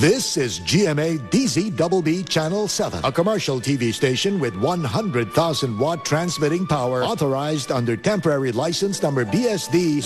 This is GMA DZBB Channel 7, a commercial TV station with 100,000-watt transmitting power authorized under temporary license number BSD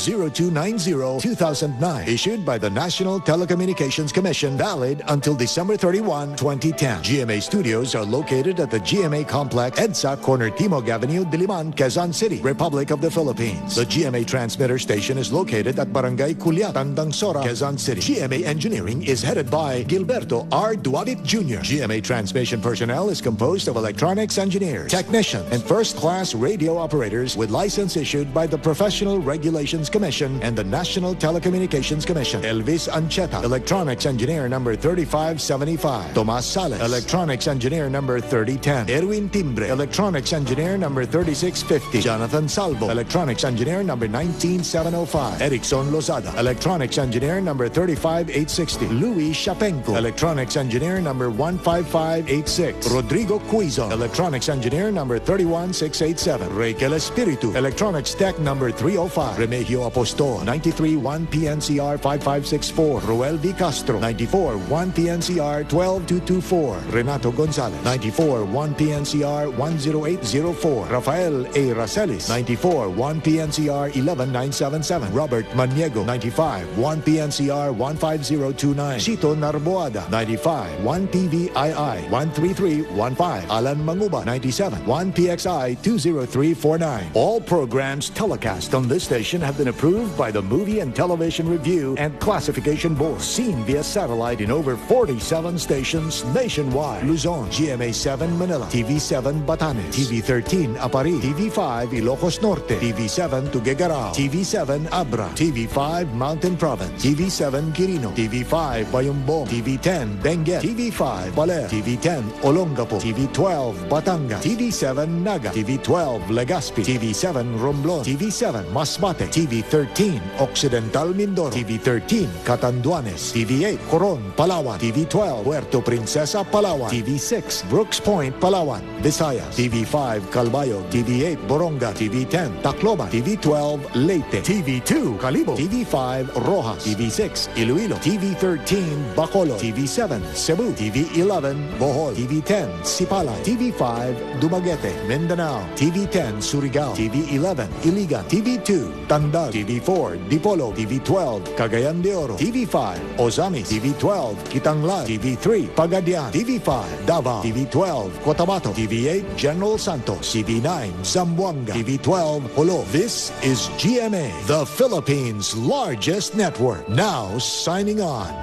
0290-2009, issued by the National Telecommunications Commission, valid until December 31, 2010. GMA studios are located at the GMA Complex, EDSA, Corner Timog Avenue, Diliman, Quezon City, Republic of the Philippines. The GMA transmitter station is located at Barangay Culiat, Tandangsora, Quezon City. GMA Engineering is headed by Gilberto R. Duabit Jr. GMA transmission personnel is composed of electronics engineers, technicians, and first-class radio operators with license issued by the Professional Regulations Commission and the National Telecommunications Commission. Elvis Ancheta, electronics engineer number 3575. Tomas Sales, electronics engineer number 3010. Erwin Timbre, electronics engineer number 3650. Jonathan Salvo, electronics engineer number 19705. Erickson Lozada, electronics engineer number 35860. Louis Shapenko, electronics engineer number 15586. Rodrigo Cuizo, electronics engineer number 31687. Raquel Espiritu, electronics tech number 305. Remigio Apostol, 93-1 PNCR 5564. Roel V. Castro, 94-1 PNCR 12224. Renato Gonzalez, 94-1 PNCR 10804. Rafael A. Racelis, 94-1 PNCR 11977. Robert Maniego, 95-1 PNCR 15029. Chito Narboada, 95-1 PVII 13315. Alan Manguba, 97-1 PXI 20349. All programs telecast on this station have been approved by the Movie and Television Review and Classification Board. Seen via satellite in over 47 stations nationwide. Luzon, GMA7 Manila, TV7 Batanes, TV13 Apari, TV5 Ilocos Norte, TV7 Tuguegarao, TV7 Abra, TV5 Mountain Province, TV7 Quirino, TV5 Bayumbong, TV10 Benguet, TV5 Baler, TV10 Olongapo, TV12 Batangas, TV7 Naga, TV12 Legazpi, TV7 Romblon, TV7 Masbate, TV13 Occidental Mindoro, TV13 Catanduanes, TV8 Coron, Palawan, TV12 Puerto Princesa, Palawan, TV6 Brooks Point, Palawan, Visayas, TV5 Calbayog, TV8 Boronga, TV10 Tacloban, TV12 Leyte, TV2 Calibo, TV5 Rojas, TV6 Iloilo, TV13 Bacolod, TV7 Cebu, TV11 Bohol, TV10 Sipalay, TV5 Dumaguete, Mindanao, TV10 Surigao, TV11 Iligan, TV2 Tandag, TV4 Dipolo, TV12 Cagayan de Oro, TV5 Ozamis, TV12 Kitanglan, TV3 Pagadian, TV5 Davao, TV12 Cotabato, TV8 General Santos, TV9 Zamboanga, TV12 Holo. This is GMA, the Philippines' largest network. Now signing on.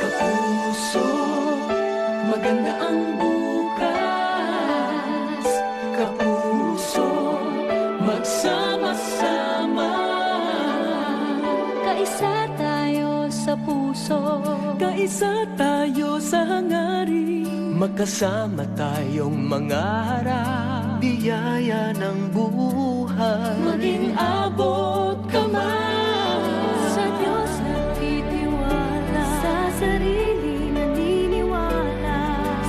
Kapuso, maganda ang bukas. Kapuso, magsama-sama. Kaisa tayo sa puso, Kaisa tayo sa hangarin. Magkasama tayong mangarap. Biyaya ng buhay, maging abot kamay. sa Diyos nagtitiwala, sa sarili naniniwala,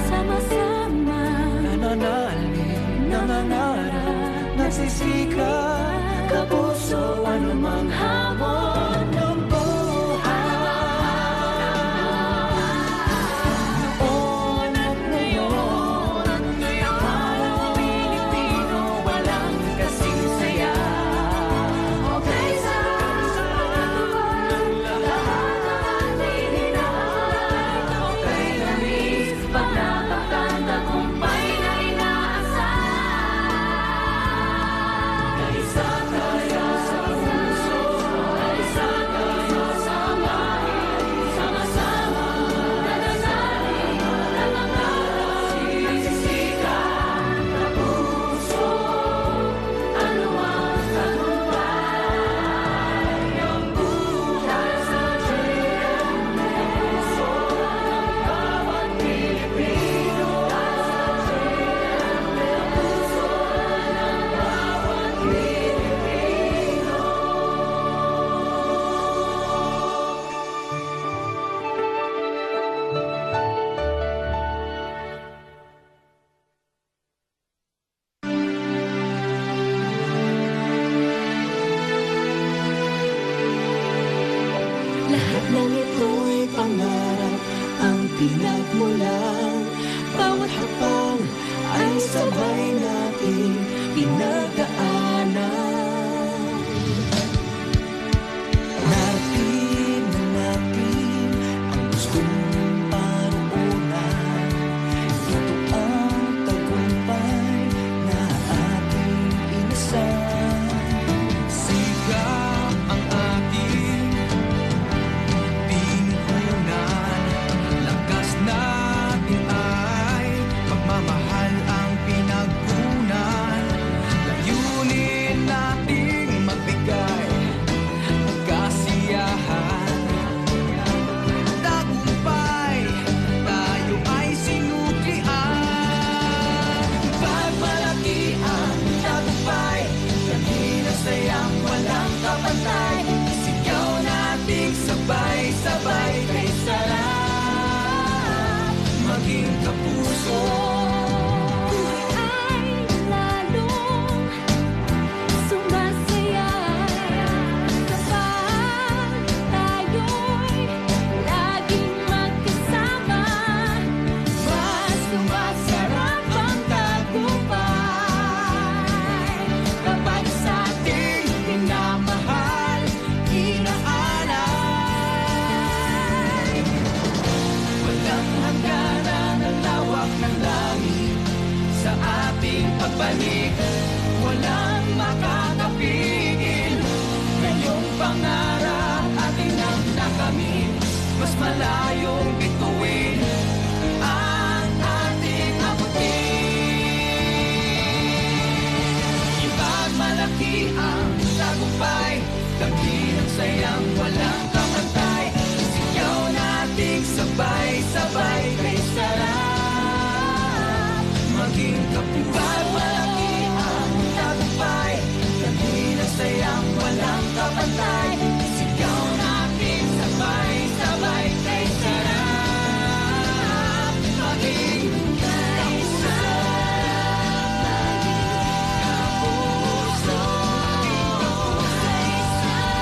sama-sama Nananalig, nangangarap, nagsisikap. Kapuso, anumang hamon ng buhay. Noon at ngayon, bawat Pilipino walang kasing saya. Okay, sa nang ito'y pangarap ang pinagmulan. Bawat hakbang ay sabay nating pinagdaanan. Narating na natin ang gustong paroonan. Ito ang tagumpay na ating inasal. Sigap ang ating pinuhunan. Lakas natin ay pagmamahal ang pinagkunan. Layunin nating magbigay ng kasiyahan. Tagumpay, tayo ay sinuklian. Pagmalaki ang tagumpay, lagi na sayang walang kapantay. Sigaw nating sabay-sabay kay sarap maging kapuso. Buhay ay lalong sumasaya kapag tayo'y laging magkasama. Mas sumasarap ang tagumpay kapag sa ating minamahal, inaalay. Walang hangganan ang lawak ng langit sa ating pagbalik. Walang makakapigil ngayong pangarap ating nang nakamit. Mas malayong bituin ang ating abutin. Ipagmalaki ang tagumpay, lagi ng sayang wala